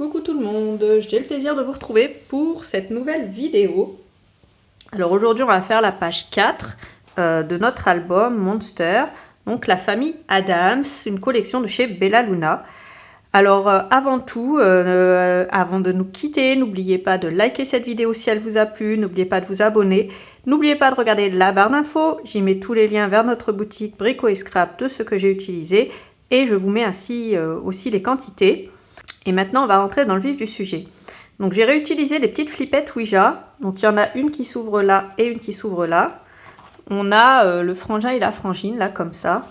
Coucou tout le monde, j'ai le plaisir de vous retrouver pour cette nouvelle vidéo. Alors aujourd'hui on va faire la page 4 de notre album Monster, donc la famille Addams, une collection de chez Bella Luna. Alors avant tout, avant de nous quitter, n'oubliez pas de liker cette vidéo si elle vous a plu, n'oubliez pas de vous abonner, n'oubliez pas de regarder la barre d'infos, j'y mets tous les liens vers notre boutique Brico et Scrap de ce que j'ai utilisé et je vous mets ainsi aussi les quantités. Et maintenant, on va rentrer dans le vif du sujet. Donc, j'ai réutilisé des petites flippettes Ouija. Donc, il y en a une qui s'ouvre là et une qui s'ouvre là. On a le frangin et la frangine, là, comme ça.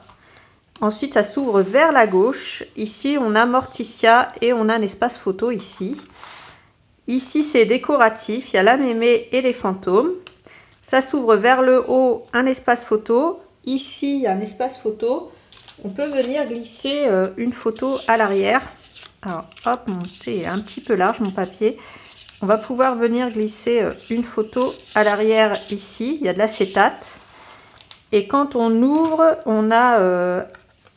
Ensuite, ça s'ouvre vers la gauche. Ici, on a Morticia et on a un espace photo ici. Ici, c'est décoratif. Il y a la mémé et les fantômes. Ça s'ouvre vers le haut, un espace photo. Ici, il y a un espace photo. On peut venir glisser une photo à l'arrière. Alors, hop, c'est un petit peu large mon papier. On va pouvoir venir glisser une photo à l'arrière ici. Il y a de l'acétate. Et quand on ouvre, on a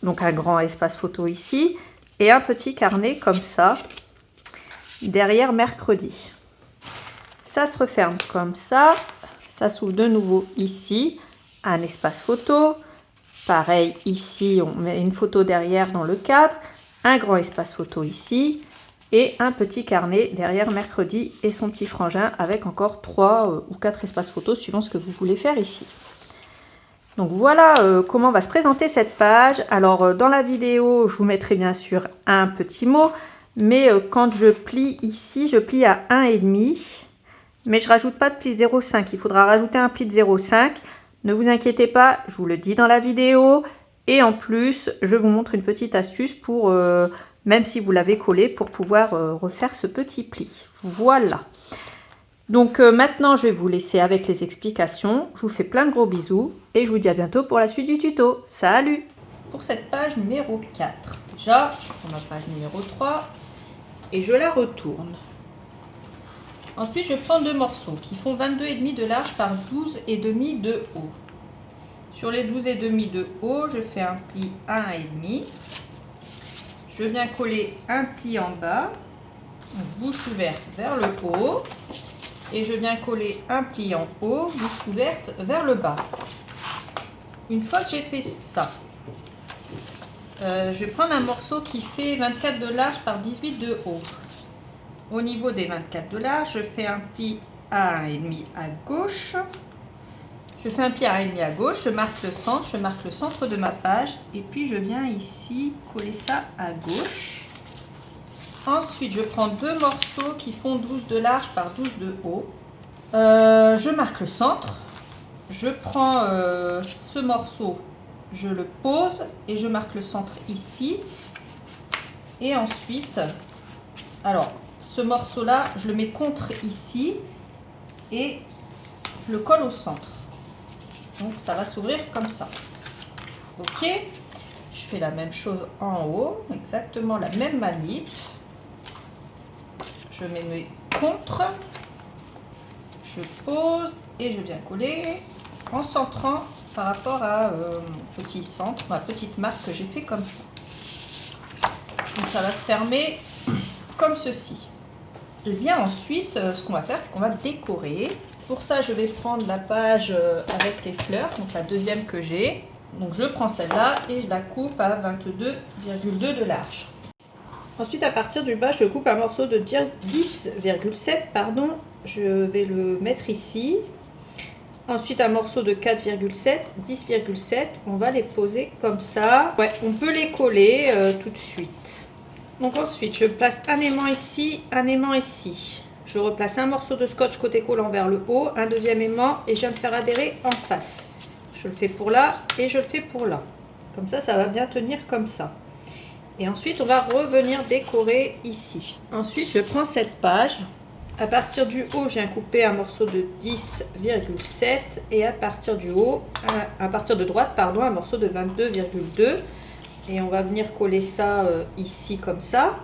donc un grand espace photo ici et un petit carnet comme ça, derrière mercredi. Ça se referme comme ça. Ça s'ouvre de nouveau ici, un espace photo. Pareil, ici, on met une photo derrière dans le cadre. Un grand espace photo ici et un petit carnet derrière mercredi et son petit frangin avec encore 3 ou 4 espaces photos suivant ce que vous voulez faire ici. Donc voilà comment va se présenter cette page. Alors dans la vidéo, je vous mettrai bien sûr un petit mot, mais quand je plie ici, je plie à 1,5, mais je rajoute pas de pli de 0,5. Il faudra rajouter un pli de 0,5. Ne vous inquiétez pas, je vous le dis dans la vidéo. Et en plus, je vous montre une petite astuce pour, même si vous l'avez collé, pour pouvoir refaire ce petit pli. Voilà. Donc maintenant, je vais vous laisser avec les explications. Je vous fais plein de gros bisous et je vous dis à bientôt pour la suite du tuto. Salut! Pour cette page numéro 4, déjà, je prends ma page numéro 3 et je la retourne. Ensuite, je prends deux morceaux qui font 22,5 de large par 12,5 de haut. Sur les 12,5 de haut, je fais un pli à 1,5. Je viens coller un pli en bas, bouche ouverte vers le haut. Et je viens coller un pli en haut, bouche ouverte vers le bas. Une fois que j'ai fait ça, je vais prendre un morceau qui fait 24 de large par 18 de haut. Au niveau des 24 de large, je fais un pli à 1,5 à gauche. Je fais un pli à 1,5 à gauche, je marque le centre de ma page et puis je viens ici coller ça à gauche. Ensuite, je prends deux morceaux qui font 12 de large par 12 de haut. Je marque le centre. Je prends ce morceau, je le pose et je marque le centre ici. Et ensuite, alors ce morceau-là, je le mets contre ici et je le colle au centre. Donc ça va s'ouvrir comme ça. Ok, je fais la même chose en haut, exactement la même manip. Je mets mes contre, je pose et je viens coller en centrant par rapport à mon petit centre, ma petite marque que j'ai fait comme ça. Donc ça va se fermer comme ceci. Et bien ensuite, ce qu'on va faire, c'est qu'on va décorer. Pour ça, je vais prendre la page avec les fleurs, donc la deuxième que j'ai. Donc je prends celle-là et je la coupe à 22,2 de large. Ensuite, à partir du bas, je coupe un morceau de 10,7, pardon. Je vais le mettre ici. Ensuite, un morceau de 4,7, 10,7. On va les poser comme ça. Ouais, on peut les coller tout de suite. Donc ensuite, je place un aimant ici, un aimant ici. Je replace un morceau de scotch côté collant vers le haut, un deuxième aimant et je viens me faire adhérer en face. Je le fais pour là et je le fais pour là. Comme ça, ça va bien tenir comme ça. Et ensuite, on va revenir décorer ici. Ensuite, je prends cette page. À partir du haut, j'ai coupé un morceau de 10,7 et à partir du haut, à partir de droite, pardon, un morceau de 22,2. Et on va venir coller ça ici comme ça.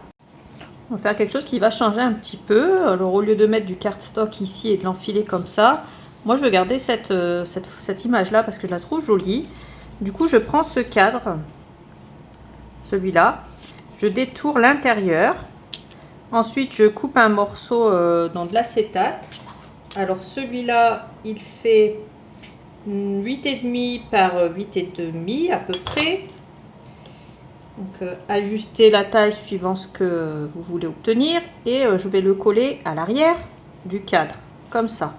On va faire quelque chose qui va changer un petit peu. Alors au lieu de mettre du cardstock ici et de l'enfiler comme ça, moi je veux garder cette image là parce que je la trouve jolie. Du coup je prends ce cadre, celui-là, je détourne l'intérieur Ensuite, je coupe un morceau dans de l'acétate. Alors celui-là, il fait 8,5 par 8,5 à peu près. Donc ajustez la taille suivant ce que vous voulez obtenir. Et je vais le coller à l'arrière du cadre, comme ça.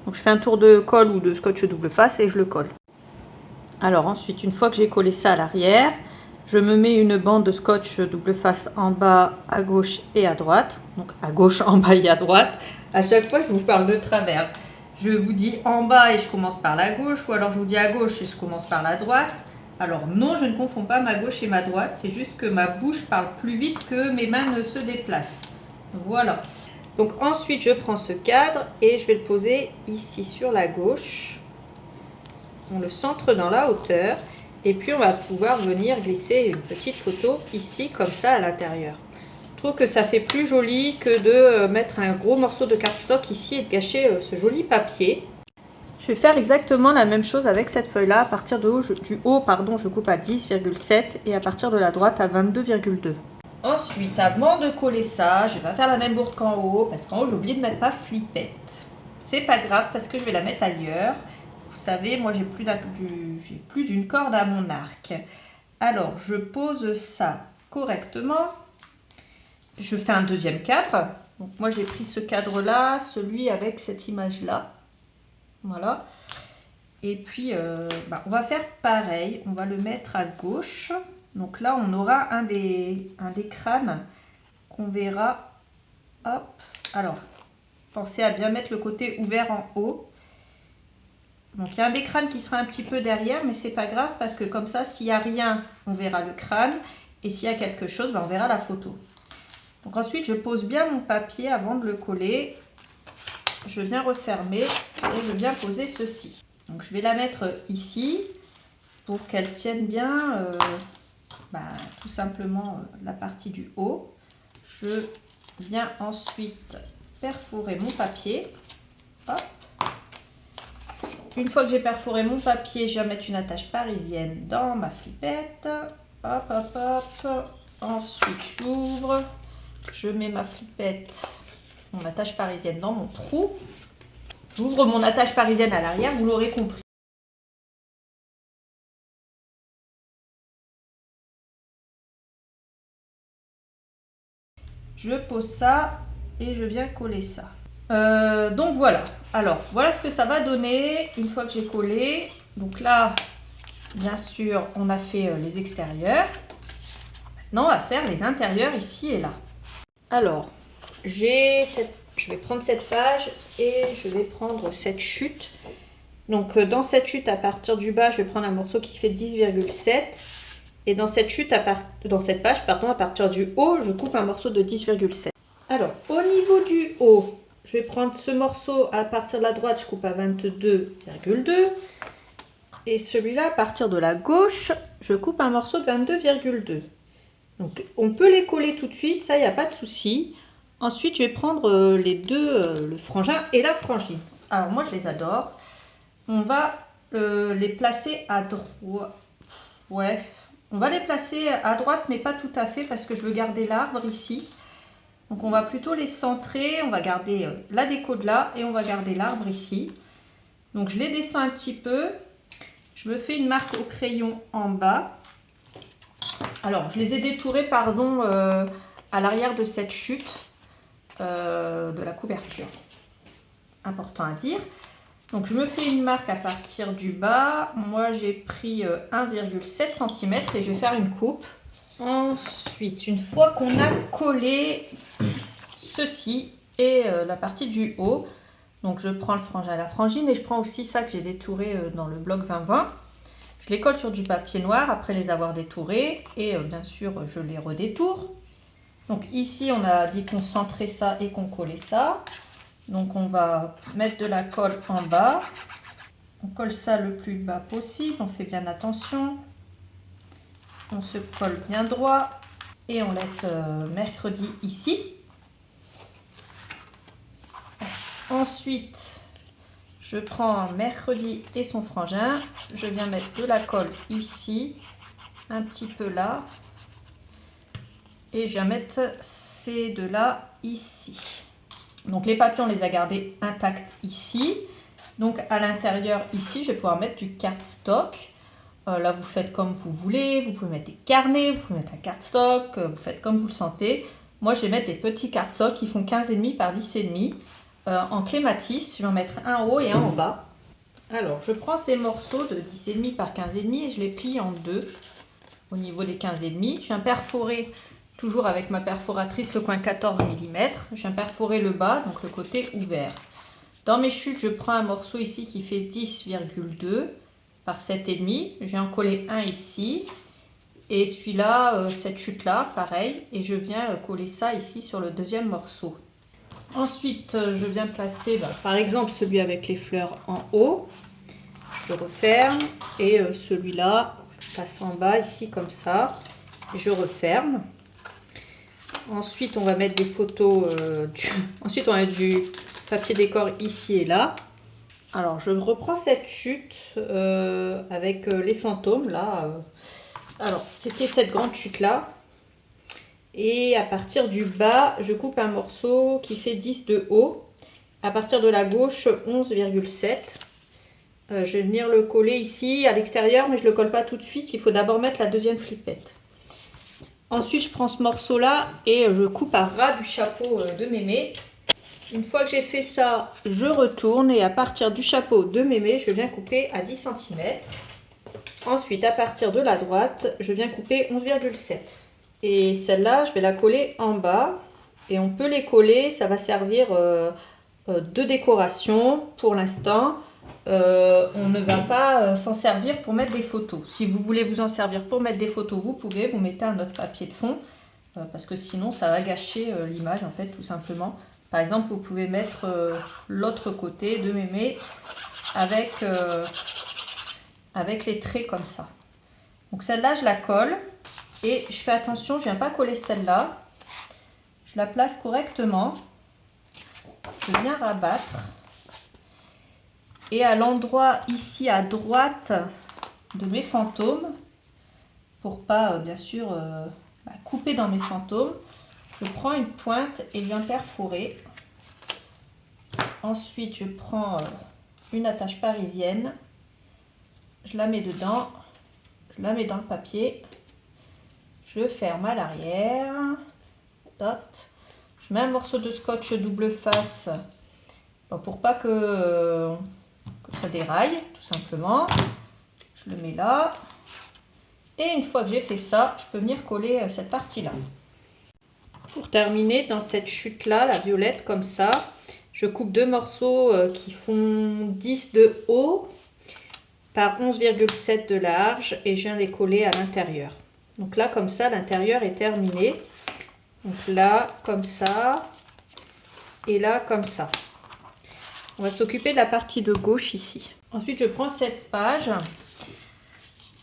Donc je fais un tour de colle ou de scotch double face et je le colle. Alors ensuite, une fois que j'ai collé ça à l'arrière, je me mets une bande de scotch double face en bas, à gauche et à droite. Donc à gauche, en bas et à droite. À chaque fois, je vous parle de travers. Je vous dis en bas et je commence par la gauche, ou alors je vous dis à gauche et je commence par la droite. Alors non, je ne confonds pas ma gauche et ma droite. C'est juste que ma bouche parle plus vite que mes mains ne se déplacent. Voilà. Donc ensuite, je prends ce cadre et je vais le poser ici sur la gauche. On le centre dans la hauteur. Et puis on va pouvoir venir glisser une petite photo ici comme ça à l'intérieur. Je trouve que ça fait plus joli que de mettre un gros morceau de cardstock ici et de gâcher ce joli papier. Je vais faire exactement la même chose avec cette feuille là. À partir du haut, je coupe à 10,7 et à partir de la droite à 22,2. Ensuite, avant de coller ça, je vais pas faire la même bourde qu'en haut parce qu'en haut j'ai oublié de mettre ma flippette. C'est pas grave parce que je vais la mettre ailleurs. Vous savez, moi j'ai plus d'une corde à mon arc. Alors, je pose ça correctement. Je fais un deuxième cadre. Donc moi j'ai pris ce cadre-là, celui avec cette image-là. Voilà. Et puis, on va faire pareil. On va le mettre à gauche. Donc là, on aura un des crânes qu'on verra. Hop. Alors, pensez à bien mettre le côté ouvert en haut. Donc il y a un des crânes qui sera un petit peu derrière, mais c'est pas grave parce que comme ça, s'il n'y a rien, on verra le crâne. Et s'il y a quelque chose, on verra la photo. Donc ensuite, je pose bien mon papier avant de le coller. Je viens refermer et je viens poser ceci. Donc je vais la mettre ici pour qu'elle tienne bien tout simplement la partie du haut. Je viens ensuite perforer mon papier. Hop. Une fois que j'ai perforé mon papier, je viens mettre une attache parisienne dans ma flippette. Hop, hop, hop. Ensuite, j'ouvre. Je mets ma flippette, mon attache parisienne dans mon trou. J'ouvre mon attache parisienne à l'arrière, vous l'aurez compris. Je pose ça et je viens coller ça. Donc voilà. Alors, voilà ce que ça va donner une fois que j'ai collé. Donc là, bien sûr, on a fait les extérieurs. Maintenant, on va faire les intérieurs ici et là. Alors, je vais prendre cette page et je vais prendre cette chute. Donc, dans cette chute, à partir du bas, je vais prendre un morceau qui fait 10,7. Et dans cette chute, dans cette page, à partir du haut, je coupe un morceau de 10,7. Alors, au niveau du haut, je vais prendre ce morceau à partir de la droite, je coupe à 22,2. Et celui-là, à partir de la gauche, je coupe un morceau de 22,2. Donc, on peut les coller tout de suite, ça, il n'y a pas de souci. Ensuite, je vais prendre les deux, le frangin et la frangine. Alors, moi, je les adore. On va les placer à droite. Ouais, on va les placer à droite, mais pas tout à fait, parce que je veux garder l'arbre ici. Donc, on va plutôt les centrer. On va garder la déco de là et on va garder l'arbre ici. Donc, je les descends un petit peu. Je me fais une marque au crayon en bas. Alors, je les ai détourés, à l'arrière de cette chute de la couverture. Important à dire. Donc, je me fais une marque à partir du bas. Moi, j'ai pris 1,7 cm et je vais faire une coupe. Ensuite, une fois qu'on a collé ceci et la partie du haut, donc je prends le frangin à la frangine et je prends aussi ça que j'ai détouré dans le bloc 2020. Je les colle sur du papier noir après les avoir détourés et bien sûr, je les redétourne. Donc ici, on a dit qu'on centrait ça et qu'on collait ça. Donc on va mettre de la colle en bas. On colle ça le plus bas possible. On fait bien attention. On se colle bien droit. Et on laisse mercredi ici. Ensuite, je prends mercredi et son frangin. Je viens mettre de la colle ici. Un petit peu là. et je viens mettre ces deux-là ici. Donc les papiers, on les a gardés intacts ici. Donc à l'intérieur ici, je vais pouvoir mettre du cardstock. Là, vous faites comme vous voulez. Vous pouvez mettre des carnets, vous pouvez mettre un cardstock, vous faites comme vous le sentez. Moi, je vais mettre des petits cardstock qui font 15,5 par 10,5 en clématisse. Je vais en mettre un en haut et un en bas. Alors, je prends ces morceaux de 10,5 par 15,5 et je les plie en deux au niveau des 15,5. Je viens perforer, toujours avec ma perforatrice, le coin 14 mm. Je viens perforer le bas, donc le côté ouvert. Dans mes chutes, je prends un morceau ici qui fait 10,2 par 7,5. Je viens en coller un ici. Et celui-là, cette chute-là, pareil. Et je viens coller ça ici sur le deuxième morceau. Ensuite, je viens placer, par exemple, celui avec les fleurs en haut. Je referme. Et celui-là, je passe en bas ici comme ça. Et je referme. Ensuite, on va mettre des photos. Ensuite, on va mettre du papier décor ici et là. Alors, je reprends cette chute avec les fantômes là. Alors, c'était cette grande chute là. Et à partir du bas, je coupe un morceau qui fait 10 de haut. À partir de la gauche, 11,7. Je vais venir le coller ici à l'extérieur, mais je ne le colle pas tout de suite. Il faut d'abord mettre la deuxième flippette. Ensuite, je prends ce morceau là et je coupe à ras du chapeau de mémé. Une fois que j'ai fait ça, je retourne et à partir du chapeau de mémé, je viens couper à 10 cm. Ensuite, à partir de la droite, je viens couper 11,7. Et celle-là, je vais la coller en bas. Et on peut les coller, ça va servir de décoration pour l'instant. On ne va pas s'en servir pour mettre des photos. Si vous voulez vous en servir pour mettre des photos, vous pouvez. Vous mettez un autre papier de fond. Parce que sinon, ça va gâcher l'image, en fait, tout simplement. Par exemple, vous pouvez mettre l'autre côté de mémé avec les traits comme ça. Donc celle-là, je la colle et je fais attention, je ne viens pas coller celle-là. Je la place correctement. Je viens rabattre. Et à l'endroit ici à droite de mes fantômes, pour pas bien sûr couper dans mes fantômes, je prends une pointe et je viens perforer. Ensuite, je prends une attache parisienne. Je la mets dedans. Je la mets dans le papier. Je ferme à l'arrière. Je mets un morceau de scotch double face pour pas que ça déraille, tout simplement. Je le mets là. Et une fois que j'ai fait ça, je peux venir coller cette partie-là. Pour terminer, dans cette chute-là, la violette, comme ça, je coupe deux morceaux qui font 10 de haut par 11,7 de large et je viens les coller à l'intérieur. Donc là, comme ça, l'intérieur est terminé. Donc là, comme ça, et là, comme ça. On va s'occuper de la partie de gauche ici. Ensuite, je prends cette page.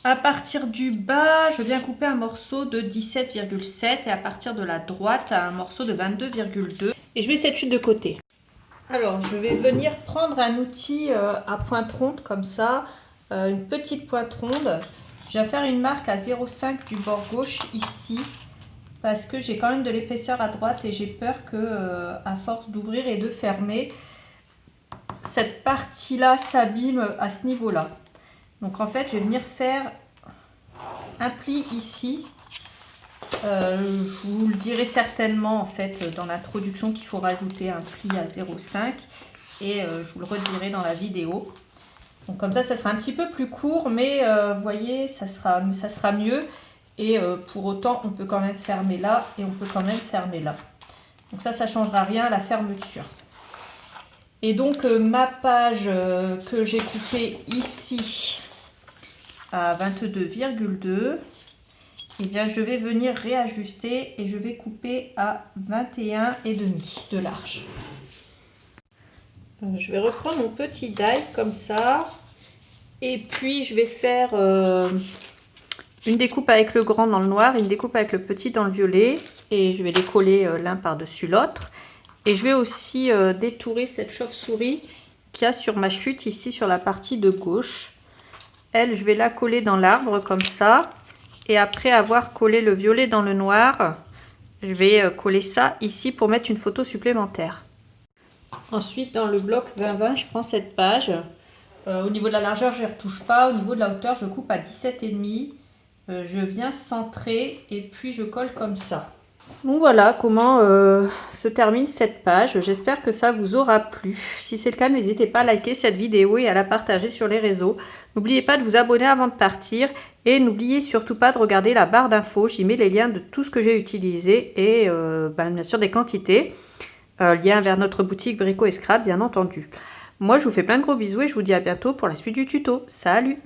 À partir du bas, je viens couper un morceau de 17,7 et à partir de la droite, un morceau de 22,2. Et je mets cette chute de côté. Alors, je vais venir prendre un outil à pointe ronde comme ça, une petite pointe ronde. Je vais faire une marque à 0,5 du bord gauche ici, parce que j'ai quand même de l'épaisseur à droite et j'ai peur que, à force d'ouvrir et de fermer, cette partie-là s'abîme à ce niveau-là. Donc en fait, je vais venir faire un pli ici. Je vous le dirai certainement en fait dans l'introduction qu'il faut rajouter un pli à 0,5 et je vous le redirai dans la vidéo. Donc comme ça sera un petit peu plus court, mais vous voyez, ça sera mieux. Et pour autant, on peut quand même fermer là et on peut quand même fermer là. Donc ça ne changera rien à la fermeture. Et donc ma page que j'ai coupée ici à 22,2, et bien je vais venir réajuster et je vais couper à 21,5 de large. Je vais reprendre mon petit die comme ça et puis je vais faire une découpe avec le grand dans le noir, une découpe avec le petit dans le violet et je vais les coller l'un par-dessus l'autre. Et je vais aussi détourer cette chauve-souris qu'il y a sur ma chute ici sur la partie de gauche. Elle, je vais la coller dans l'arbre comme ça. Et après avoir collé le violet dans le noir, Je vais coller ça ici pour mettre une photo supplémentaire. Ensuite, dans le bloc 20-20, je prends cette page. Au niveau de la largeur, je ne retouche pas. Au niveau de la hauteur, je coupe à 17,5. Je viens centrer et puis je colle comme ça. Donc voilà comment se termine cette page. J'espère que ça vous aura plu. Si c'est le cas, n'hésitez pas à liker cette vidéo et à la partager sur les réseaux. N'oubliez pas de vous abonner avant de partir et n'oubliez surtout pas de regarder la barre d'infos. J'y mets les liens de tout ce que j'ai utilisé et bien sûr des quantités. Lien vers notre boutique Brico et Scrap, bien entendu. Moi, je vous fais plein de gros bisous et je vous dis à bientôt pour la suite du tuto. Salut!